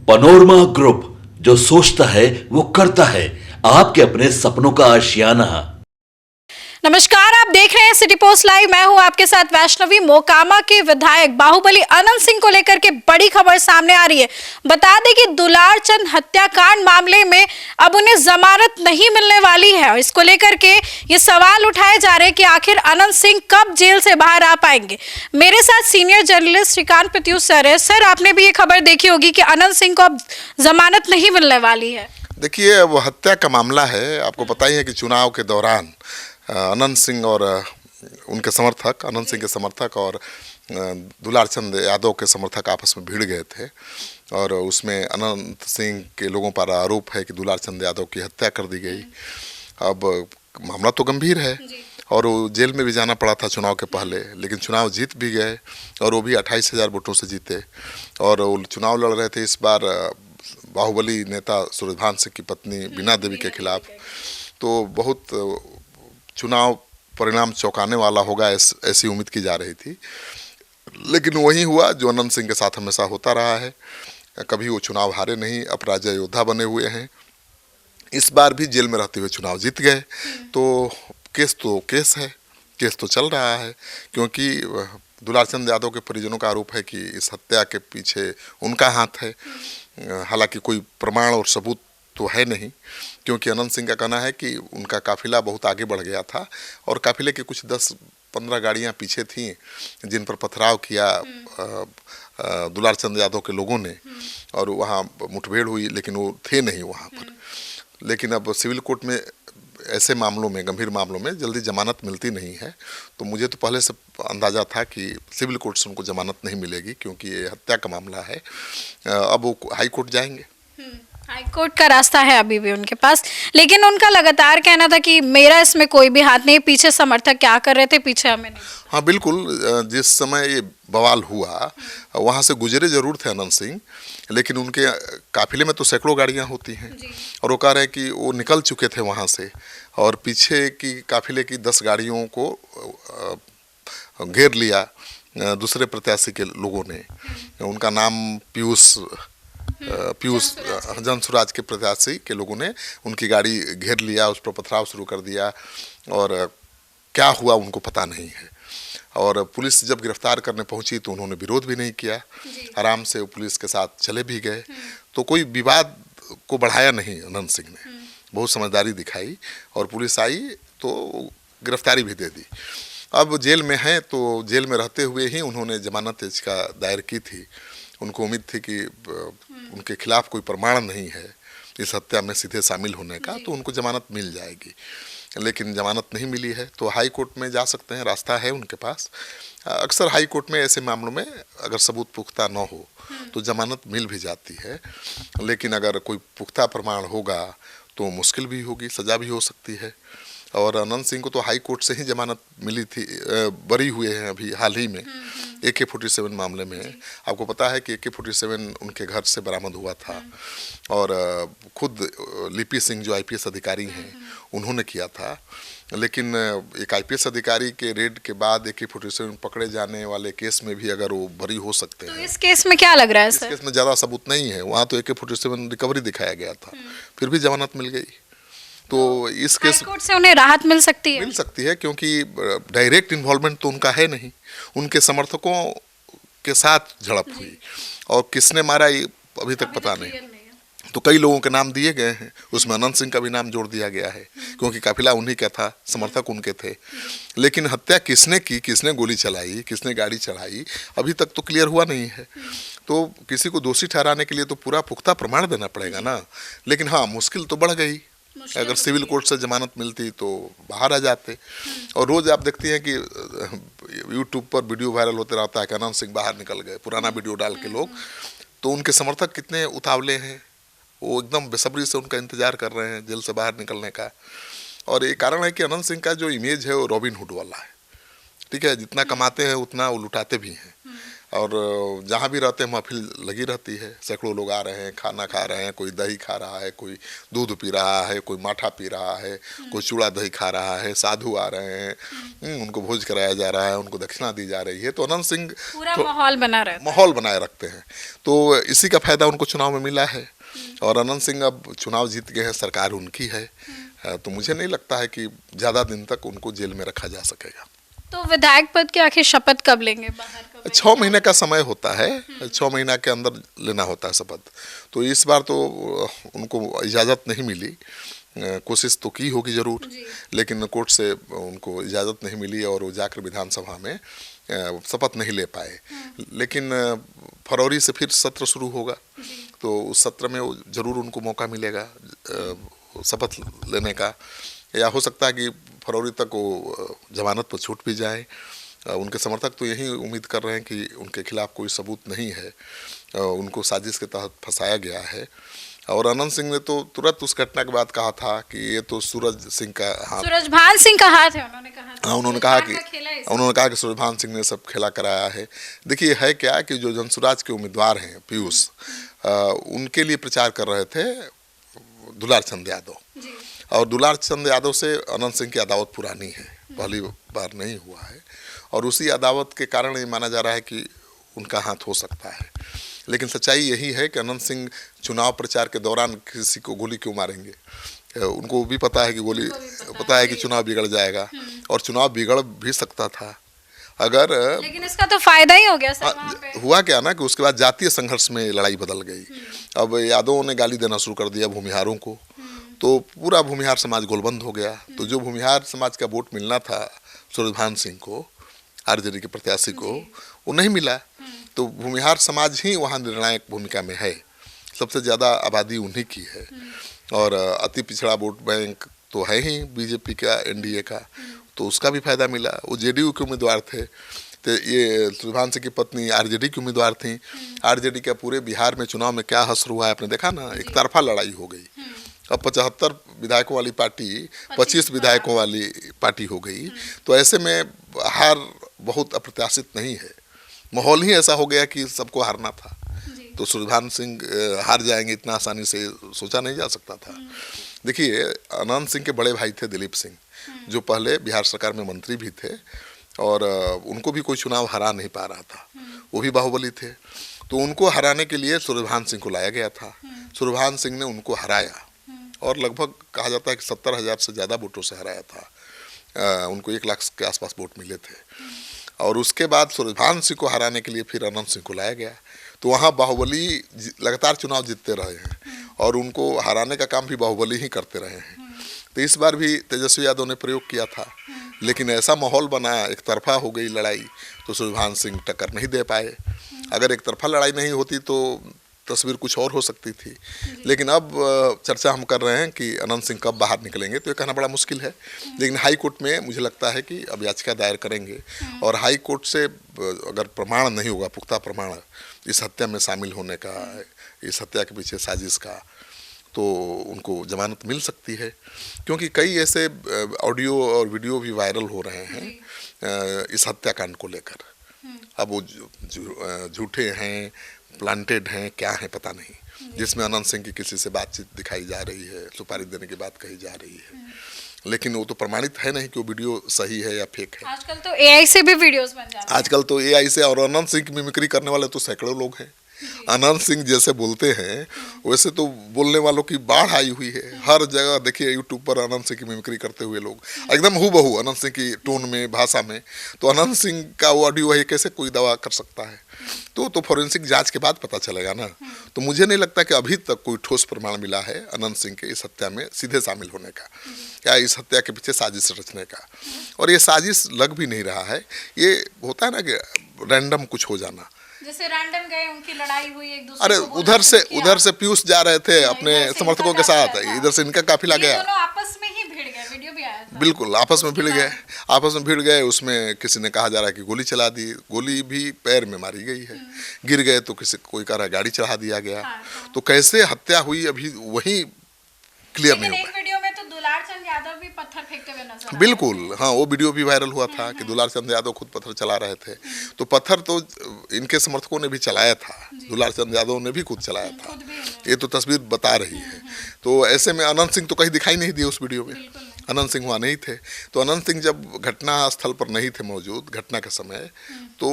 Panorama group, जो सोचता है वो करता है। आपके अपने सपनों का आशियाना। नमस्कार, आप देख रहे हैं सिटी पोस्ट लाइव। मैं हूं आपके साथ वैष्णवी। मोकामा के विधायक बाहुबली अनंत सिंह को लेकर के बड़ी खबर सामने आ रही है। बता दें कि दुलार चंद हत्याकांड मामले में अब उन्हें जमानत नहीं मिलने वाली है और इसको लेकर के ये सवाल उठाए जा रहे हैं कि आखिर अनंत सिंह कब जेल से बाहर आ पाएंगे। मेरे साथ senior journalist Shrikant Pratyush sir है। सर, आपने भी ये खबर देखी होगी कि अनंत सिंह को अब जमानत नहीं मिलने वाली है। देखिए, वो हत्या का मामला है। आपको पता ही है कि चुनाव के दौरान अनंत सिंह और उनके समर्थक, अनंत सिंह के समर्थक और दुलार चंद यादव के समर्थक आपस में भिड़ गए थे और उसमें अनंत सिंह के लोगों पर आरोप है कि दुलार चंद यादव की हत्या कर दी गई। अब मामला तो गंभीर है और वो जेल में भी जाना पड़ा था चुनाव के पहले, लेकिन चुनाव जीत भी गए और वो भी 28,000 वोटों से जीते और वो चुनाव लड़ रहे थे इस बार बाहुबली नेता सूर्यभान सिंह की पत्नी बीना देवी के खिलाफ। तो बहुत चुनाव परिणाम चौंकाने वाला होगा ऐसी उम्मीद की जा रही थी, लेकिन वही हुआ जो अनंत सिंह के साथ हमेशा होता रहा है। कभी वो चुनाव हारे नहीं, अपराजय योद्धा बने हुए हैं। इस बार भी जेल में रहते हुए चुनाव जीत गए। तो केस है, केस तो चल रहा है, क्योंकि दुलार चंद यादव के परिजनों का आरोप है कि इस हत्या के पीछे उनका हाथ है। हालांकि कोई प्रमाण और सबूत तो है नहीं, क्योंकि अनंत सिंह का कहना है कि उनका काफिला बहुत आगे बढ़ गया था और काफिले की कुछ 10-15 गाड़ियां पीछे थीं जिन पर पथराव किया दुलार चंद यादव के लोगों ने और वहां मुठभेड़ हुई, लेकिन वो थे नहीं वहां पर। लेकिन अब सिविल कोर्ट में ऐसे मामलों में, गंभीर मामलों में जल्दी जमानत मिलती नहीं है। तो मुझे तो पहले से अंदाजा था कि सिविल कोर्ट से उनको जमानत नहीं मिलेगी, क्योंकि ये हत्या का मामला है। अब वो हाई कोर्ट जाएंगे। हाई कोर्ट का रास्ता है अभी भी उनके पास, लेकिन उनका लगातार कहना था कि मेरा इसमें कोई भी हाथ नहीं, पीछे समर्थक क्या कर रहे थे, पीछे हमें नहीं। हाँ बिल्कुल, जिस समय ये बवाल हुआ वहाँ से गुजरे जरूर थे अनंत सिंह, लेकिन उनके काफिले में तो सैकड़ों गाड़ियाँ होती हैं और वो कह रहे हैं कि वो निकल चुके थे वहाँ से और पीछे की काफिले की 10 गाड़ियों को घेर लिया दूसरे प्रत्याशी के लोगों ने। उनका नाम पीयूष जनसुराज के प्रत्याशी के लोगों ने उनकी गाड़ी घेर लिया, उस पर पथराव शुरू कर दिया और क्या हुआ उनको पता नहीं है। और पुलिस जब गिरफ्तार करने पहुंची तो उन्होंने विरोध भी नहीं किया, आराम से पुलिस के साथ चले भी गए। तो कोई विवाद को बढ़ाया नहीं अनंत सिंह ने, बहुत समझदारी दिखाई और पुलिस आई तो गिरफ्तारी भी दे दी। अब जेल में हैं तो जेल में रहते हुए ही उन्होंने जमानत याचिका दायर की थी। उनको उम्मीद थी कि उनके खिलाफ कोई प्रमाण नहीं है इस हत्या में सीधे शामिल होने का, तो उनको जमानत मिल जाएगी, लेकिन जमानत नहीं मिली है। तो हाई कोर्ट में जा सकते हैं, रास्ता है उनके पास। अक्सर हाई कोर्ट में ऐसे मामलों में अगर सबूत पुख्ता न हो तो जमानत मिल भी जाती है, लेकिन अगर कोई पुख्ता प्रमाण होगा तो मुश्किल भी होगी, सज़ा भी हो सकती है। और अनंत सिंह को तो हाई कोर्ट से ही जमानत मिली थी, बरी हुए हैं अभी हाल ही में AK-47 मामले में। आपको पता है कि AK-47 उनके घर से बरामद हुआ था और खुद लिपि सिंह जो IPS अधिकारी हैं उन्होंने किया था, लेकिन एक IPS अधिकारी के रेड के बाद AK-47 पकड़े जाने वाले केस में भी अगर वो बरी हो सकते हैं। तो इस केस में क्या लग रहा है सर? इस केस में ज़्यादा सबूत नहीं है, वहाँ तो AK-47 रिकवरी दिखाया गया था, फिर भी जमानत मिल गई। तो इस केस कोर्ट से उन्हें राहत मिल सकती है, क्योंकि डायरेक्ट इन्वॉल्वमेंट तो उनका है नहीं। उनके समर्थकों के साथ झड़प हुई और किसने मारा ये अभी तक पता नहीं। तो कई लोगों के नाम दिए गए हैं, उसमें अनंत सिंह का भी नाम जोड़ दिया गया है, क्योंकि काफिला उन्हीं का था, समर्थक उनके थे। लेकिन हत्या किसने की, किसने गोली चलाई, किसने गाड़ी चढ़ाई, अभी तक तो क्लियर हुआ नहीं है। तो किसी को दोषी ठहराने के लिए तो पूरा पुख्ता प्रमाण देना पड़ेगा ना। लेकिन हाँ, मुश्किल तो बढ़ गई। अगर सिविल कोर्ट से जमानत मिलती तो बाहर आ जाते। और रोज़ आप देखती हैं कि यूट्यूब पर वीडियो वायरल होते रहता है कि अनंत सिंह बाहर निकल गए, पुराना वीडियो डाल के लोग। तो उनके समर्थक कितने उतावले हैं, वो एकदम बेसब्री से उनका इंतजार कर रहे हैं जेल से बाहर निकलने का। और ये कारण है कि अनंत सिंह का जो इमेज है वो रॉबिन हुड वाला है। ठीक है, जितना कमाते हैं उतना वो लुटाते भी हैं। और जहाँ भी रहते हैं महफिल लगी रहती है, सैकड़ों लोग आ रहे हैं, खाना खा रहे हैं, कोई दही खा रहा है, कोई दूध पी रहा है, कोई माठा पी रहा है, कोई चूड़ा दही खा रहा है, साधु आ रहे हैं, उनको भोज कराया जा रहा है, उनको दक्षिणा दी जा रही है। तो अनंत सिंह पूरा माहौल बना रहता है, माहौल बनाए रखते हैं। तो इसी का फायदा उनको चुनाव में मिला है और अनंत सिंह अब चुनाव जीत गए हैं, सरकार उनकी है। तो मुझे नहीं लगता है कि ज़्यादा दिन तक उनको जेल में रखा जा सकेगा। तो विधायक पद की आखिर शपथ कब लेंगे? बाहर कब? 6 महीने का समय होता है, 6 महीना के अंदर लेना होता है शपथ। तो इस बार तो उनको इजाज़त नहीं मिली, कोशिश तो की होगी ज़रूर, लेकिन कोर्ट से उनको इजाज़त नहीं मिली और वो जाकर विधानसभा में शपथ नहीं ले पाए। लेकिन फरवरी से फिर सत्र शुरू होगा, तो उस सत्र में ज़रूर उनको मौका मिलेगा शपथ लेने का, या हो सकता है कि फरवरी तक वो जमानत पर छूट भी जाए। उनके समर्थक तो यही उम्मीद कर रहे हैं कि उनके खिलाफ कोई सबूत नहीं है, उनको साजिश के तहत फंसाया गया है। और अनंत सिंह ने तो तुरंत उस घटना के बाद कहा था कि ये तो सूरज सिंह का हाथ, सूरजभान सिंह का हाथ है, उन्होंने कहा था। उन्होंने कहा कि सूरजभान सिंह ने सब खेला कराया है। देखिए है क्या कि जो जनसुराज के उम्मीदवार हैं पीयूष, उनके लिए प्रचार कर रहे थे दुलार चंद यादव, और दुलार चंद यादव से अनंत सिंह की अदावत पुरानी है, पहली बार नहीं हुआ है, और उसी अदावत के कारण ये माना जा रहा है कि उनका हाथ हो सकता है। लेकिन सच्चाई यही है कि अनंत सिंह चुनाव प्रचार के दौरान किसी को गोली क्यों मारेंगे? उनको भी पता है कि गोली, पता है कि चुनाव बिगड़ जाएगा, और चुनाव बिगड़ भी सकता था अगर, लेकिन इसका तो फायदा ही हो गया सर वहाँ पे। हुआ क्या ना कि उसके बाद जातीय संघर्ष में लड़ाई बदल गई। अब यादवों ने गाली देना शुरू कर दिया भूमिहारों को, तो पूरा भूमिहार समाज गोलबंद हो गया। तो जो भूमिहार समाज का वोट मिलना था सूरजभान सिंह को, आरजेडी के प्रत्याशी को, वो नहीं मिला। तो भूमिहार समाज ही वहाँ निर्णायक भूमिका में है, सबसे ज़्यादा आबादी उन्हीं की है, और अति पिछड़ा वोट बैंक तो है ही बीजेपी का, एनडीए का, तो उसका भी फायदा मिला। वो जेडीयू के उम्मीदवार थे, तो ये सूरजभान सिंह की पत्नी आरजेडी की उम्मीदवार थी। आरजेडी का पूरे बिहार में चुनाव में क्या हश्र हुआ है आपने देखा ना, एक तरफा लड़ाई हो गई। अब 75 विधायकों वाली पार्टी 25 विधायकों वाली पार्टी हो गई। तो ऐसे में हार बहुत अप्रत्याशित नहीं है, माहौल ही ऐसा हो गया कि सबको हारना था। तो सूरजभान सिंह हार जाएंगे इतना आसानी से सोचा नहीं जा सकता था। देखिए अनंत सिंह के बड़े भाई थे दिलीप सिंह, जो पहले बिहार सरकार में मंत्री भी थे, और उनको भी कोई चुनाव हरा नहीं पा रहा था, वो भी बाहुबली थे। तो उनको हराने के लिए सूरजभान सिंह को लाया गया था। सूरजभान सिंह ने उनको हराया, और लगभग कहा जाता है कि 70,000 से ज़्यादा वोटों से हराया था। उनको 1 लाख के आसपास वोट मिले थे। और उसके बाद सूरजभान सिंह को हराने के लिए फिर अनंत सिंह को लाया गया। तो वहाँ बाहुबली लगातार चुनाव जीतते रहे हैं, और उनको हराने का काम भी बाहुबली ही करते रहे हैं। तो इस बार भी तेजस्वी यादव ने प्रयोग किया था, लेकिन ऐसा माहौल बना, एक तरफा हो गई लड़ाई, तो सूरजभान सिंह टक्कर नहीं दे पाए। अगर एक तरफा लड़ाई नहीं होती तो तस्वीर कुछ और हो सकती थी। लेकिन अब चर्चा हम कर रहे हैं कि अनंत सिंह कब बाहर निकलेंगे, तो ये कहना बड़ा मुश्किल है। लेकिन हाई कोर्ट में मुझे लगता है कि अब याचिका दायर करेंगे, और हाई कोर्ट से अगर प्रमाण नहीं होगा, पुख्ता प्रमाण इस हत्या में शामिल होने का, इस हत्या के पीछे साजिश का, तो उनको जमानत मिल सकती है। क्योंकि कई ऐसे ऑडियो और वीडियो भी वायरल हो रहे हैं इस हत्याकांड को लेकर। अब वो झूठे हैं, प्लांटेड हैं, क्या है पता नहीं, जिसमें अनंत सिंह की किसी से बातचीत दिखाई जा रही है, सुपारी देने की बात कही जा रही है, लेकिन वो तो प्रमाणित है नहीं कि वो वीडियो सही है या फेक है। आजकल तो एआई से भी वीडियोस बन जाते हैं। आजकल तो एआई से, और अनंत सिंह की मिमिक्री करने वाले तो सैकड़ों लोग हैं। अनंत सिंह जैसे बोलते हैं वैसे तो बोलने वालों की बाढ़ आई हुई है। हर जगह देखिए यूट्यूब पर अनंत सिंह की मिमिक्री करते हुए लोग, एकदम हूबहू अनंत सिंह की टोन में, भाषा में। तो अनंत सिंह का वो ऑडियो है, कैसे कोई दावा कर सकता है? तो फॉरेंसिक जांच के बाद पता चलेगा ना। तो मुझे नहीं लगता कि अभी तक कोई ठोस प्रमाण मिला है अनंत सिंह के इस हत्या में सीधे शामिल होने का, या इस हत्या के पीछे साजिश रचने का। और ये साजिश लग भी नहीं रहा है, ये होता है ना कि रैंडम कुछ हो जाना, जैसे रैंडम गए, उनकी लड़ाई हुई एक दूसरे अरे को उधर से पीयूष जा रहे थे अपने समर्थकों के साथ, इधर से इनका काफिला गया, दोनों आपस में ही भिड़ गए, वीडियो भी आया था। बिल्कुल आपस में भिड़ गए। उसमें किसी ने कहा जा रहा है कि गोली चला दी, गोली भी पैर में मारी गई है, गिर गए तो कोई कह रहा है गाड़ी चढ़ा दिया गया। तो कैसे हत्या हुई अभी वही क्लियर नहीं हुआ। एक वीडियो में तो दुलार चंद यादव भी पत्थर पत्थर फेंकते हुए नजर आए। बिल्कुल, हाँ, वो वीडियो भी वायरल हुआ था कि दुलार चंद यादव खुद पत्थर चला रहे थे। तो पत्थर तो इनके समर्थकों ने भी चलाया था, दुलार चंद यादव ने भी खुद चलाया था, ये तो तस्वीर बता रही है। तो ऐसे में अनंत सिंह तो कहीं दिखाई नहीं दिए उस वीडियो में, अनंत सिंह वहाँ नहीं थे। तो अनंत सिंह जब घटना स्थल पर नहीं थे मौजूद घटना के समय, तो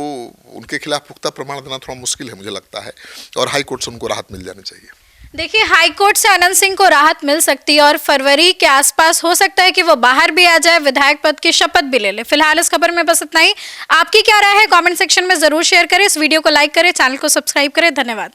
उनके खिलाफ पुख्ता प्रमाण देना थोड़ा मुश्किल है मुझे लगता है, और हाई कोर्ट से उनको राहत मिल जानी चाहिए। देखिए, हाई कोर्ट से अनंत सिंह को राहत मिल सकती है और फरवरी के आसपास हो सकता है कि वो बाहर भी आ जाए, विधायक पद की शपथ भी ले ले। फिलहाल इस खबर में बस इतना ही। आपकी क्या राय है कमेंट सेक्शन में जरूर शेयर करें, इस वीडियो को लाइक करें, चैनल को सब्सक्राइब करें। धन्यवाद।